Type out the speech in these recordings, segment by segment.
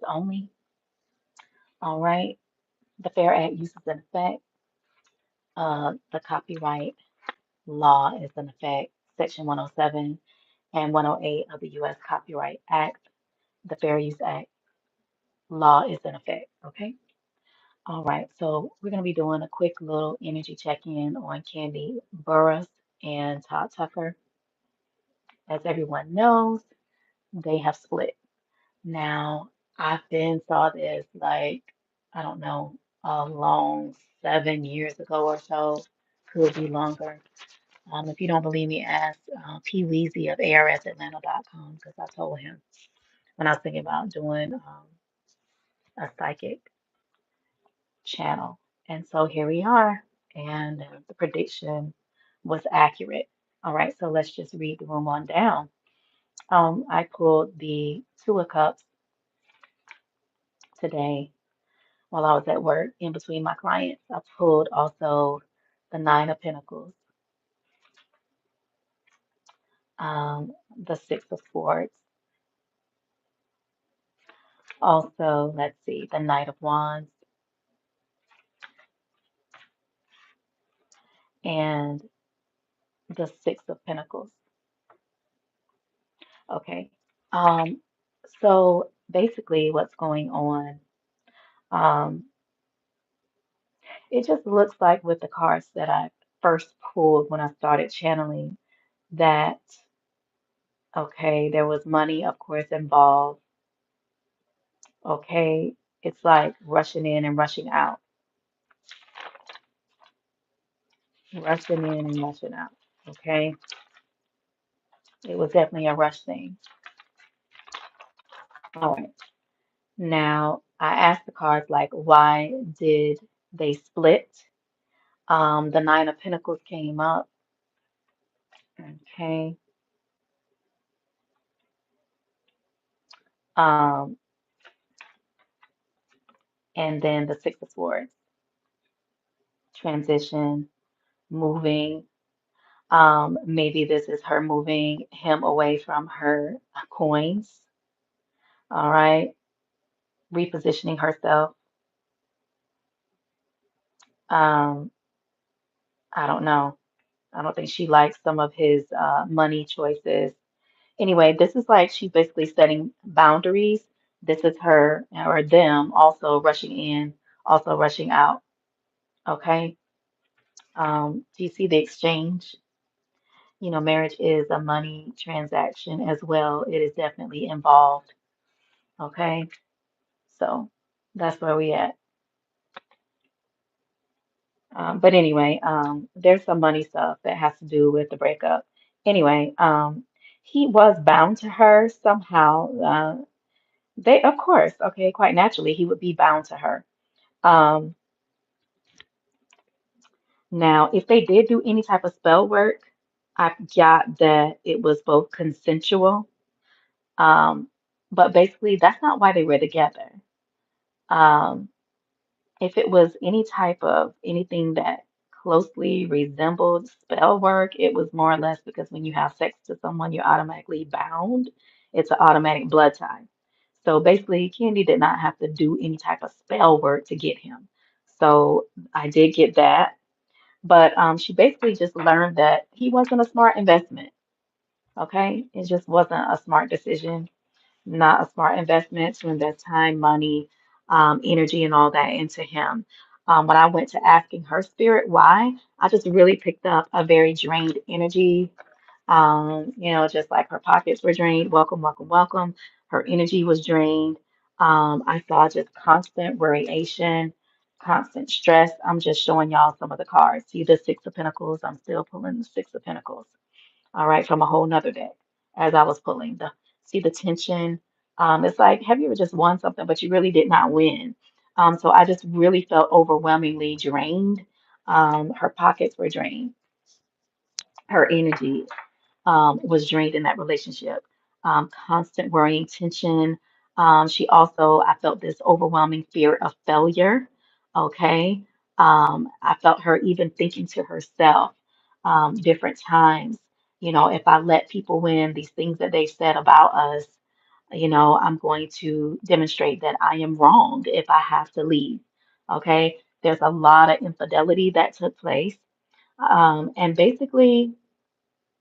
only. All right. The Fair Act uses in effect. The copyright law is in effect. Section 107 and 108 of the U.S. Copyright Act. The Fair Use Act law is in effect. Okay. All right. So we're going to be doing a quick little energy check-in on Kandi Burrus and Todd Tucker. As everyone knows, they have split. Now, I've been saw this like, I don't know, a long 7 years ago or so, could be longer. If you don't believe me, ask P. Weezy of ARSatlanta.com because I told him when I was thinking about doing a psychic channel. And so here we are, and the prediction was accurate. All right, so let's just read the room on down. I pulled the Two of Cups today while I was at work in between my clients. I pulled also the Nine of Pentacles, the Six of Swords, also, let's see, the Knight of Wands, and the Six of Pentacles. Okay. Um, so basically, what's going on, um, it just looks like with the cards that I first pulled when I started channeling that, okay, there was money, of course, involved. Okay. It's like rushing in and rushing out, rushing in and rushing out. Okay. It was definitely a rush thing. All right. Now, I asked the cards, like, why did they split? The Nine of Pentacles came up. Okay. Um, and then the Six of Swords, transition, moving. Maybe this is her moving him away from her coins. All right. Repositioning herself. Um, I don't know. I don't think she likes some of his money choices. Anyway, this is like she's basically setting boundaries. This is her or them also rushing in, also rushing out. Okay. Do you see the exchange? You know, marriage is a money transaction as well. It is definitely involved. Okay. So that's where we at. But anyway, there's some money stuff that has to do with the breakup. Anyway, he was bound to her somehow. They, of course, okay, quite naturally, he would be bound to her. Um, Now, if they did do any type of spell work, I got that it was both consensual. Um, but basically, that's not why they were together. Um, if it was any type of anything that closely resembled spell work, it was more or less because when you have sex to someone, you're automatically bound. It's an automatic blood tie. So basically, Candy did not have to do any type of spell work to get him. So I did get that. But she basically just learned that he wasn't a smart investment. Okay. It just wasn't a smart decision, not a smart investment to invest time, money, energy, and all that into him. When I went to asking her spirit why, I just really picked up a very drained energy. Just like her pockets were drained. Welcome, welcome, welcome. Her energy was drained. I saw just constant variation, constant stress. I'm just showing y'all some of the cards. See the Six of Pentacles? I'm still pulling the Six of Pentacles. All right, from a whole nother deck as I was pulling the see the tension. It's like, have you ever just won something, but you really did not win? So I just really felt overwhelmingly drained. Her pockets were drained, her energy was drained in that relationship. Constant worrying, tension. She also, I felt this overwhelming fear of failure. Okay. I felt her even thinking to herself different times, if I let people win, these things that they said about us, I'm going to demonstrate that I am wrong if I have to leave. Okay. There's a lot of infidelity that took place. And basically,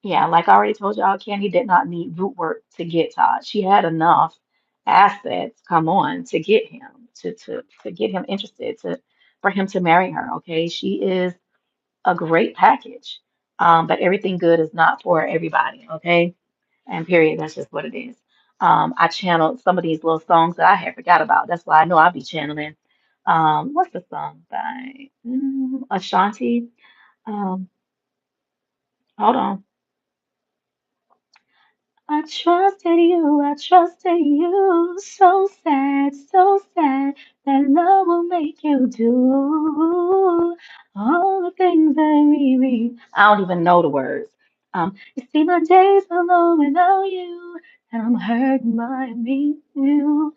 yeah, like I already told y'all, Candy did not need root work to get Todd. She had enough assets, come on, to get him, to get him interested, to for him to marry her. Okay. She is a great package. But everything good is not for everybody. Okay. And period, that's just what it is. I channeled some of these little songs that I had forgot about. That's why I know I'll be channeling. What's the song by Ashanti? Um, hold on. I trusted you. So sad that love will make you do all the things that I don't even know the words. You see, my days are long without you, and I'm hurting by me you.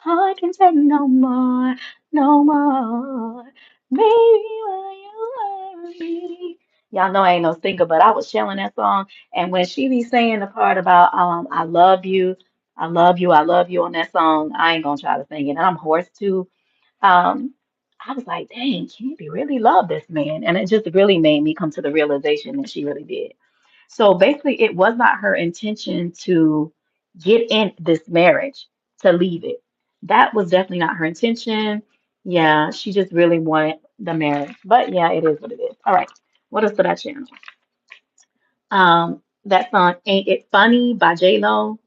I can take no more, no more. Baby, will you love me? Y'all know I ain't no singer, but I was chilling that song. And when she be saying the part about I love you, I love you, I love you on that song, I ain't gonna try to sing it. And I'm hoarse too. Um, I was like, dang, Candy really loved this man. And it just really made me come to the realization that she really did. So basically, it was not her intention to get in this marriage, to leave it. That was definitely not her intention. Yeah, she just really wanted the marriage. But yeah, it is what it is. All right. What else did I channel? That song "Ain't It Funny" by J Lo.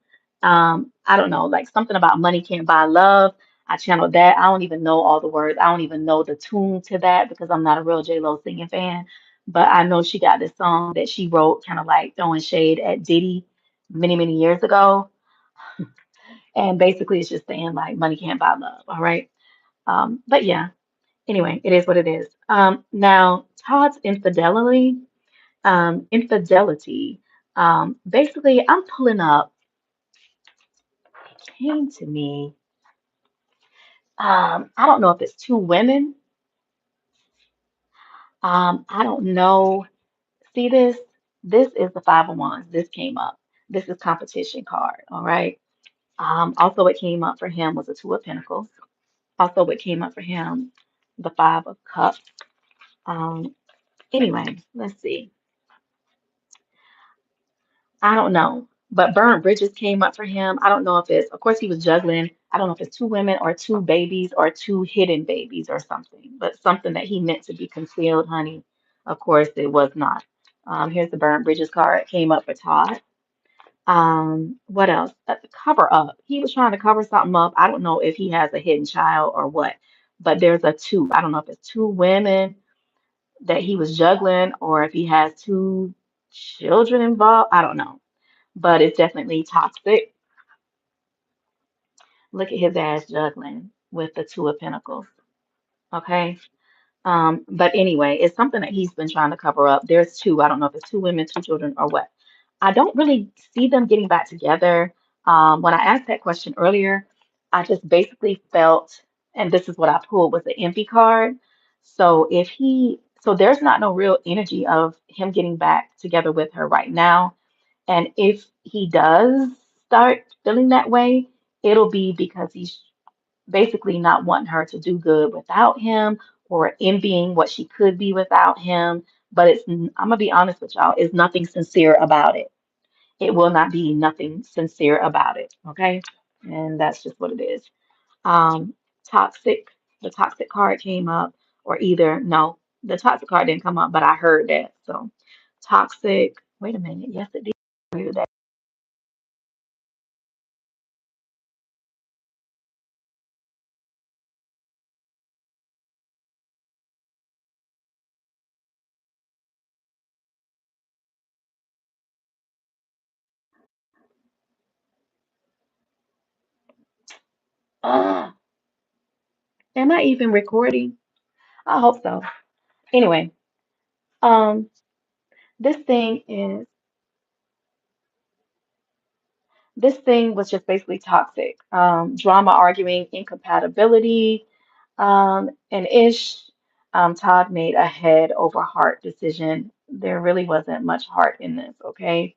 I don't know, like something about money can't buy love. I channeled that. I don't even know all the words. I don't even know the tune to that because I'm not a real J Lo singing fan. But I know she got this song that she wrote, kind of like throwing shade at Diddy many, many years ago. And basically, it's just saying like money can't buy love. All right. But yeah. Anyway, it is what it is. Now Todd's infidelity. Basically, I'm pulling up, came to me. I don't know if it's two women. I don't know. See this? This is the five of wands. This came up. This is competition card. All right. Also, what came up for him was a two of pentacles. Also, what came up for him, the five of cups. Anyway, let's see. I don't know. But burnt bridges came up for him. I don't know if it's, of course, he was juggling. I don't know if it's two women or two babies or two hidden babies or something, but something that he meant to be concealed, honey. Of course, it was not. Here's the burnt bridges card. Came up for Todd. What else? The cover up. He was trying to cover something up. I don't know if he has a hidden child or what, but there's a two. I don't know if it's two women that he was juggling or if he has two children involved. I don't know, but it's definitely toxic. Look at his ass juggling with the Two of Pentacles. Okay. But anyway, it's something that he's been trying to cover up. There's two. I don't know if it's two women, two children, or what. I don't really see them getting back together. When I asked that question earlier, I just basically felt, and this is what I pulled was the empty card. So there's not no real energy of him getting back together with her right now. And if he does start feeling that way, it'll be because he's basically not wanting her to do good without him or envying what she could be without him. But I'm gonna be honest with y'all, it's nothing sincere about it. It will not be nothing sincere about it. Okay. And that's just what it is. Um, toxic, the toxic card came up, or either, no, the toxic card didn't come up, but I heard that. So toxic, wait a minute. Yes, it did. Uh, am I even recording? I hope so. Anyway, um, this thing is this thing was just basically toxic. Drama, arguing, incompatibility, and ish. Todd made a head over heart decision. There really wasn't much heart in this, okay?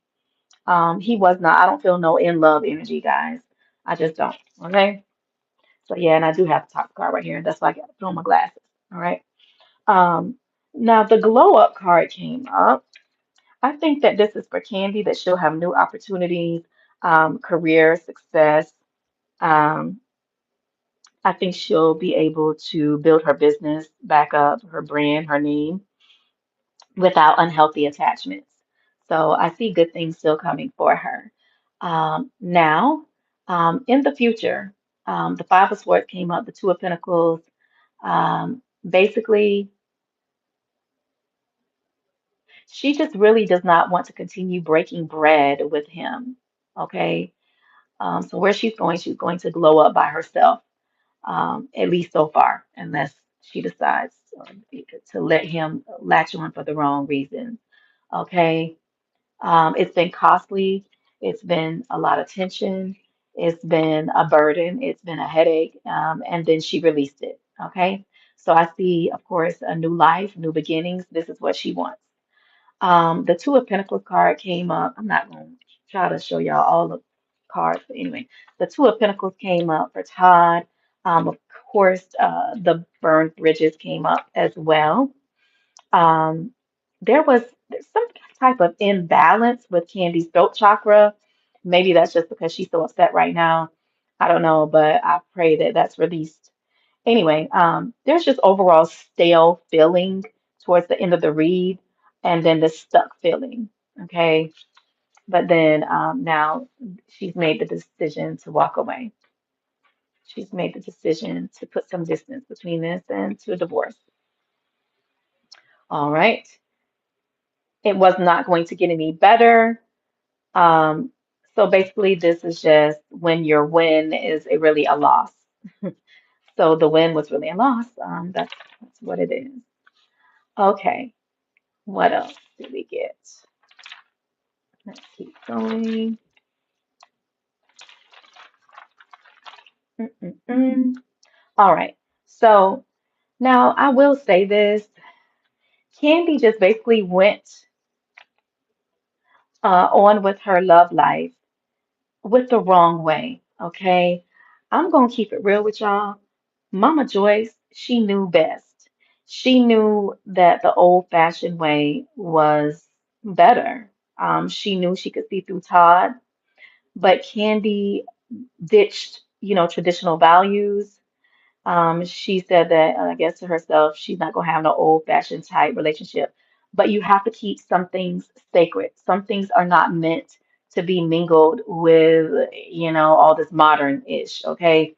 He was not, I don't feel no in love energy, guys. I just don't. Okay. So yeah, and I do have the top card right here. That's why I got to put on my glasses. All right. Um, Now the glow up card came up. I think that this is for Candy, that she'll have new opportunities, career success. Um, I think she'll be able to build her business back up, her brand, her name, without unhealthy attachments. So I see good things still coming for her. Now, in the future, the Five of Swords came up, the Two of Pentacles. Basically, she just really does not want to continue breaking bread with him. Okay. So where she's going to glow up by herself, at least so far, unless she decides to let him latch on for the wrong reasons. Okay. It's been costly. It's been a lot of tension. It's been a burden. It's been a headache. And then she released it. Okay. So I see, of course, a new life, new beginnings. This is what she wants. The Two of Pentacles card came up. I'm not going to try to show y'all all the cards, but anyway, the Two of Pentacles came up for Todd. Of course, the burned bridges came up as well. Um, there was some type of imbalance with Candy's throat chakra. Maybe that's just because she's so upset right now. I don't know, but I pray that that's released. Anyway, there's just overall stale feeling towards the end of the read, and then the stuck feeling. Okay, but then now she's made the decision to walk away. She's made the decision to put some distance between this and to divorce. All right. It was not going to get any better. Um, so basically, this is just when your win is really a loss. So the win was really a loss. That's what it is. Okay. What else did we get? Let's keep going. Mm-mm-mm. All right. So now I will say this. Candy just basically went on with her love life with the wrong way. Okay. I'm going to keep it real with y'all. Mama Joyce, she knew best. She knew that the old-fashioned way was better. She knew she could see through Todd, but Candy ditched, traditional values. She said that, I guess to herself, she's not gonna have no old-fashioned type relationship. But you have to keep some things sacred. Some things are not meant to be mingled with, all this modern-ish, okay?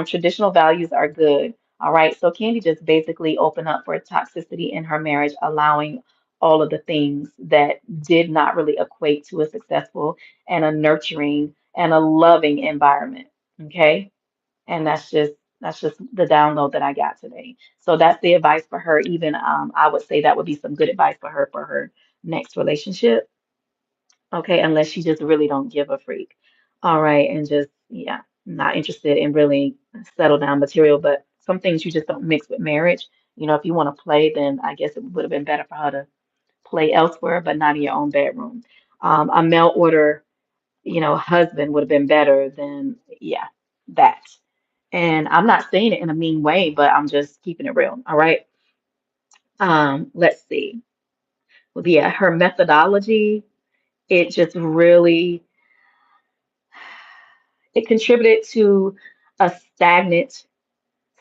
Traditional values are good, all right? So Candy just basically opened up for toxicity in her marriage, allowing all of the things that did not really equate to a successful and a nurturing and a loving environment, okay? And that's just the download that I got today. So that's the advice for her. Even I would say that would be some good advice for her next relationship. Okay, unless she just really don't give a freak. All right, and just yeah, not interested in really settle down material, but some things you just don't mix with marriage. If you want to play, then I guess it would have been better for her to play elsewhere, but not in your own bedroom. A mail order, husband would have been better than, yeah, that. And I'm not saying it in a mean way, but I'm just keeping it real. All right. Let's see. Well, yeah, her methodology, it just really it contributed to a stagnant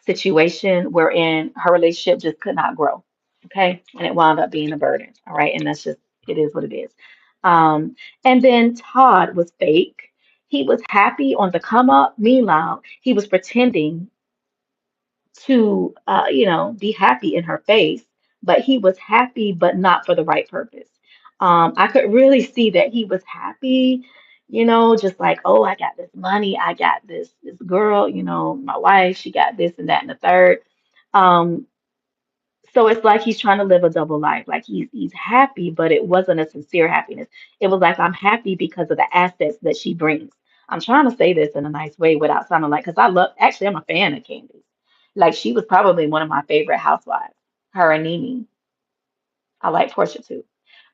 situation wherein her relationship just could not grow. Okay. And it wound up being a burden. All right. And that's just it is what it is. And then Todd was fake. He was happy on the come up. Meanwhile, he was pretending to be happy in her face, but he was happy but not for the right purpose. I could really see that he was happy, just like, oh, I got this money, I got this girl, my wife, she got this and that and the third. Um, so it's like he's trying to live a double life. Like he's happy, but it wasn't a sincere happiness. It was like I'm happy because of the assets that she brings. I'm trying to say this in a nice way without sounding like, because actually I'm a fan of Candy. Like she was probably one of my favorite housewives. Her and Nene. I like Portia too.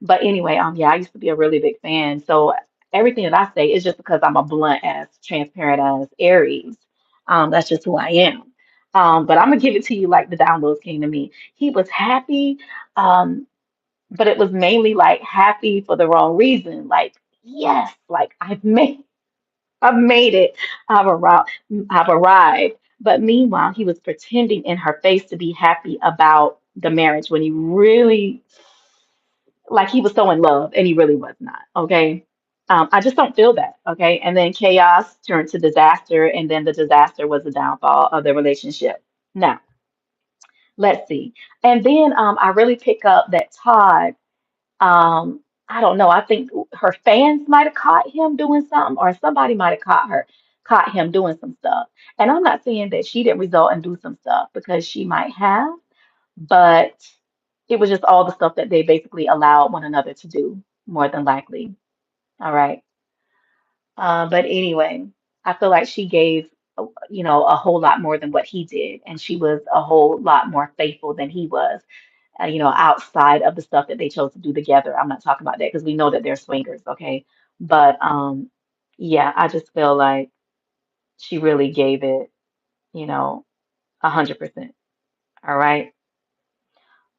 But anyway, yeah, I used to be a really big fan. So everything that I say is just because I'm a blunt ass, transparent ass Aries. That's just who I am. But I'm gonna give it to you like the downloads came to me. He was happy, um, but it was mainly like happy for the wrong reason. Like, yes, like I've made it. I've arrived. I've arrived. But meanwhile, he was pretending in her face to be happy about the marriage when he really, like, he was so in love and he really was not. Okay. I just don't feel that. Okay. And then chaos turned to disaster, and then the disaster was the downfall of the relationship. Now, let's see. And then I really pick up that Todd. I don't know. I think her fans might have caught him doing something, or somebody might have caught him doing some stuff. And I'm not saying that she didn't result and do some stuff, because she might have, but it was just all the stuff that they basically allowed one another to do, more than likely. All right. But anyway, I feel like she gave, a whole lot more than what he did, and she was a whole lot more faithful than he was, outside of the stuff that they chose to do together. I'm not talking about that because we know that they're swingers, okay? But yeah, I just feel like she really gave it, you know, 100%. All right.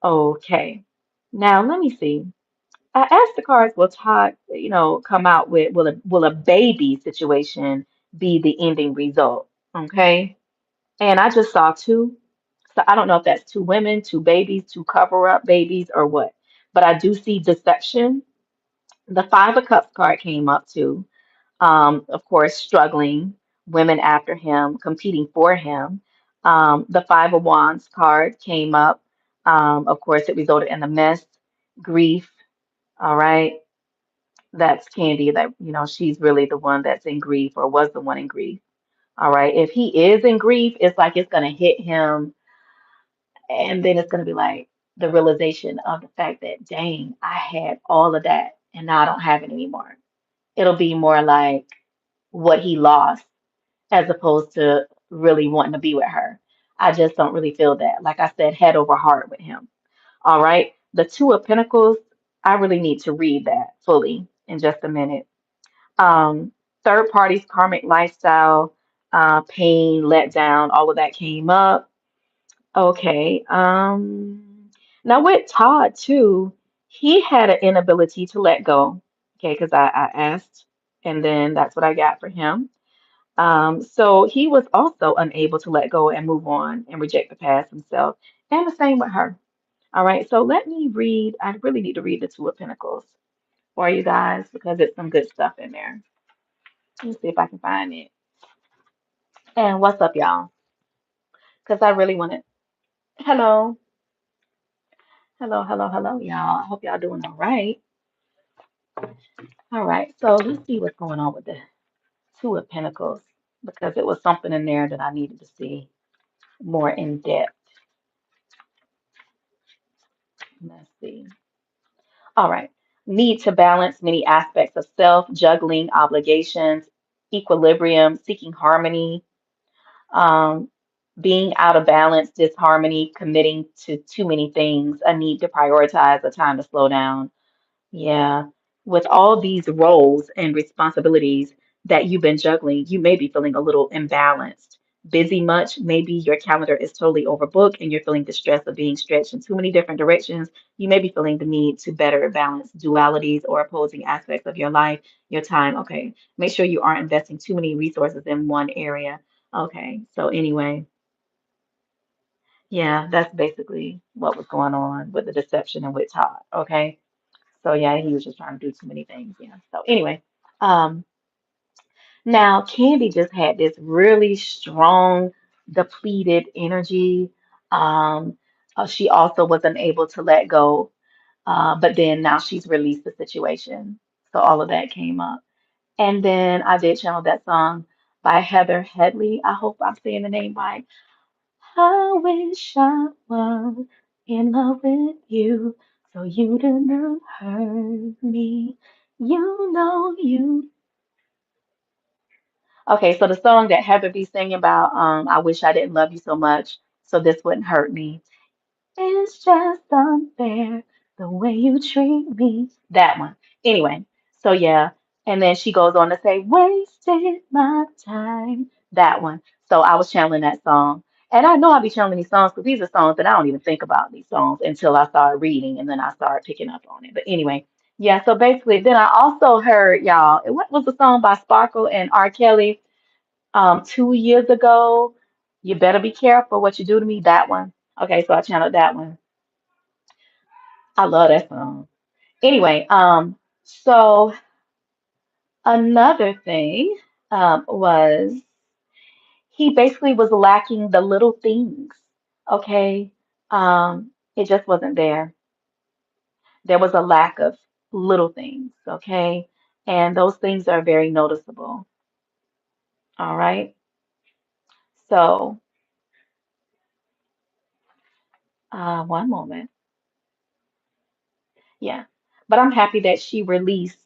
Okay. Now let me see. I asked the cards, will Todd, come out with, will a baby situation be the ending result? Okay. And I just saw two. So I don't know if that's two women, two babies, two cover-up babies, or what. But I do see deception. The Five of Cups card came up too. Of course, struggling, women after him, competing for him. The Five of Wands card came up. Of course, it resulted in a mess, grief. All right. That's Candy, that, she's really the one that's in grief, or was the one in grief. All right. If he is in grief, it's like it's going to hit him. And then it's going to be like the realization of the fact that, dang, I had all of that and now I don't have it anymore. It'll be more like what he lost, as opposed to really wanting to be with her. I just don't really feel that. Like I said, head over heart with him. All right. The Two of Pentacles, I really need to read that fully in just a minute. Um, Third parties, karmic lifestyle, pain, letdown, all of that came up. Okay. Now with Todd too, he had an inability to let go. Okay, because I asked, and then that's what I got for him. So he was also unable to let go and move on and reject the past himself. And the same with her. All right, so let me read. I really need to read the Two of Pentacles for you guys, because it's some good stuff in there. Let me see if I can find it. And what's up, y'all? Because I really want to. Hello, hello, hello, hello, y'all. I hope y'all doing all right. All right, so let's see what's going on with the Two of Pentacles, because it was something in there that I needed to see more in depth. Let's see. All right. Need to balance many aspects of self, juggling obligations, equilibrium, seeking harmony, um, being out of balance, disharmony, committing to too many things, a need to prioritize, a time to slow down. Yeah, with all these roles and responsibilities that you've been juggling, you may be feeling a little imbalanced. Busy much, maybe your calendar is totally overbooked and you're feeling the stress of being stretched in too many different directions. You may be feeling the need to better balance dualities or opposing aspects of your life, your time. Okay, make sure you aren't investing too many resources in one area. Okay, so anyway, yeah, that's basically what was going on with the deception and with Todd. Okay. So yeah, he was just trying to do too many things. Yeah. So anyway, um, now Candy just had this really strong, depleted energy. Um, she also was unable to let go, but then now she's released the situation. So all of that came up. And then I did channel that song by Heather Headley. I hope I'm saying the name right. I wish I was in love with you, so you didn't hurt me. You. Okay, so the song that Heather be singing about, I wish I didn't love you so much, so this wouldn't hurt me. It's just unfair the way you treat me. That one. Anyway, so yeah. And then she goes on to say, wasted my time. That one. So I was channeling that song. And I know I'll be channeling these songs because these are songs that I don't even think about these songs until I start reading and then I start picking up on it. But anyway, yeah, so basically then I also heard y'all, what was the song by Sparkle and R. Kelly 2 years ago? You better be careful what you do to me. That one. Okay, so I channeled that one. I love that song. Anyway, so another thing was he basically was lacking the little things. Okay. It just wasn't there. There was a lack of little things. Okay. And those things are very noticeable. All right. So, one moment. Yeah. But I'm happy that she released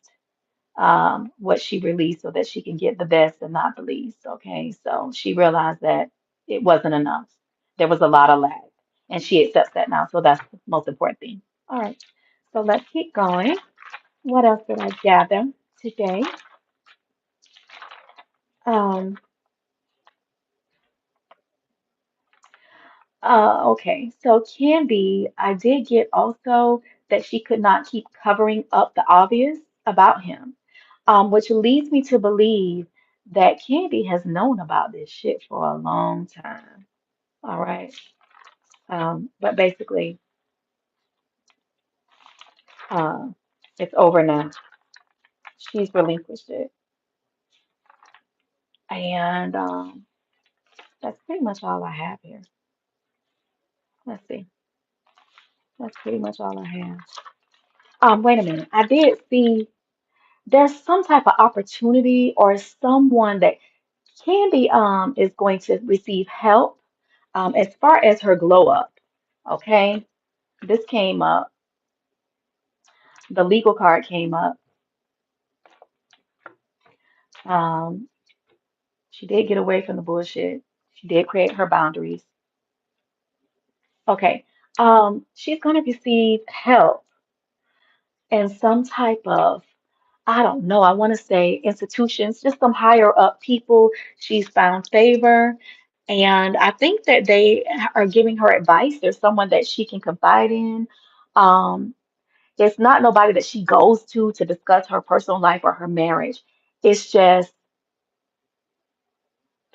what she released so that she can get the best and not the least. Okay. So she realized that it wasn't enough. There was a lot of lag. And she accepts that now. So that's the most important thing. All right. So let's keep going. What else did I gather today? Um, okay, so Candy, I did get also that she could not keep covering up the obvious about him, which leads me to believe that Candy has known about this shit for a long time. All right. But basically, uh, it's over now. She's relinquished it. And that's pretty much all I have here. Let's see. That's pretty much all I have. Wait a minute. I did see there's some type of opportunity or someone that Candy is going to receive help as far as her glow up. Okay, this came up. The legal card came up. Um, she did get away from the bullshit. She did create her boundaries. Okay, she's going to receive help and some type of, I don't know, I want to say institutions, just some higher up people. She's found favor. And I think that they are giving her advice. There's someone that she can confide in. Um, it's not nobody that she goes to discuss her personal life or her marriage. It's just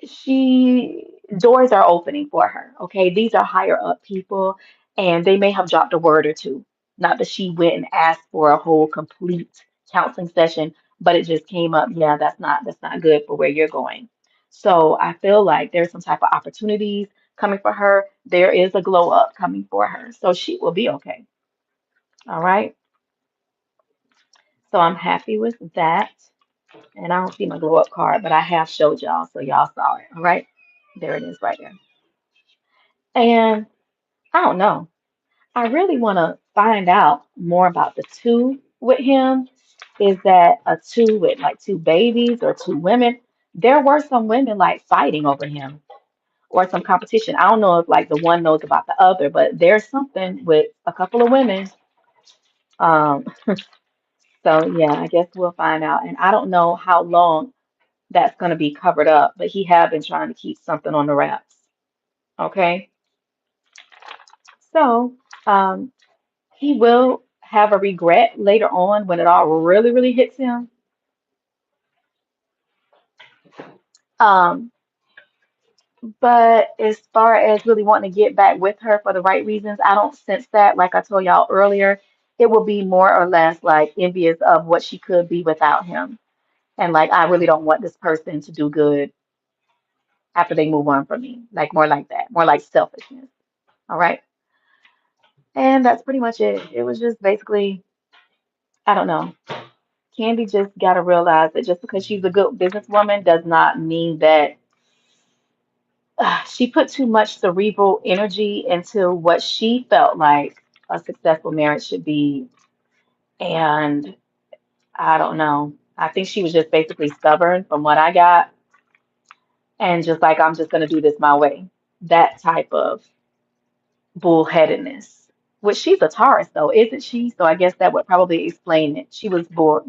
she doors are opening for her. Okay, these are higher up people, and they may have dropped a word or two. Not that she went and asked for a whole complete counseling session, but it just came up. Yeah, that's not good for where you're going. So I feel like there's some type of opportunities coming for her. There is a glow up coming for her, so she will be okay. All right. So I'm happy with that. And I don't see my glow up card, but I have showed y'all, so y'all saw it. All right. There it is right there. And I don't know. I really want to find out more about the two with him. Is that a two with like two babies or two women? There were some women like fighting over him or some competition. I don't know if like the one knows about the other, but there's something with a couple of women. Um, so yeah, I guess we'll find out. And I don't know how long that's going to be covered up, but he have been trying to keep something on the wraps. Okay. So, um, he will have a regret later on when it all really, really hits him. Um, but as far as really wanting to get back with her for the right reasons, I don't sense that. Like I told y'all earlier, it will be more or less like envious of what she could be without him. And like, I really don't want this person to do good after they move on from me. Like, more like that, more like selfishness. All right. And that's pretty much it. It was just basically, I don't know. Candy just got to realize that just because she's a good businesswoman does not mean that she put too much cerebral energy into what she felt like a successful marriage should be. And I don't know. I think she was just basically stubborn from what I got and just like, I'm just going to do this my way. That type of bullheadedness. Which she's a Taurus though, isn't she? So I guess that would probably explain it. She was born,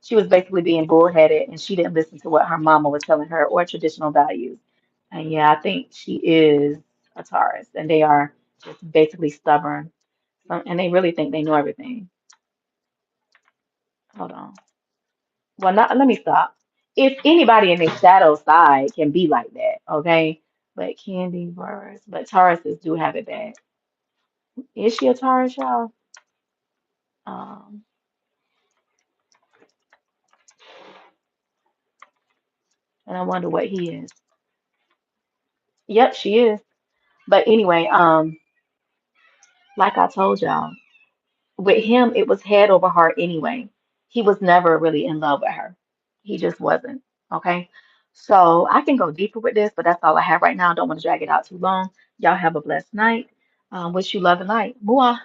She was basically being bullheaded and she didn't listen to what her mama was telling her or traditional values. And yeah, I think she is a Taurus and they are just basically stubborn. And they really think they know everything. Hold on. Well, not, let me stop. If anybody in the shadow side can be like that, okay? But Kandi, Burrus, but Tauruses do have it bad. Is she a Taurus, y'all? Um, and I wonder what he is. Yep, she is. But anyway, like I told y'all, with him, it was head over heart anyway. He was never really in love with her. He just wasn't. Okay. So I can go deeper with this, but that's all I have right now. Don't want to drag it out too long. Y'all have a blessed night. Wish you love and light. Mwah.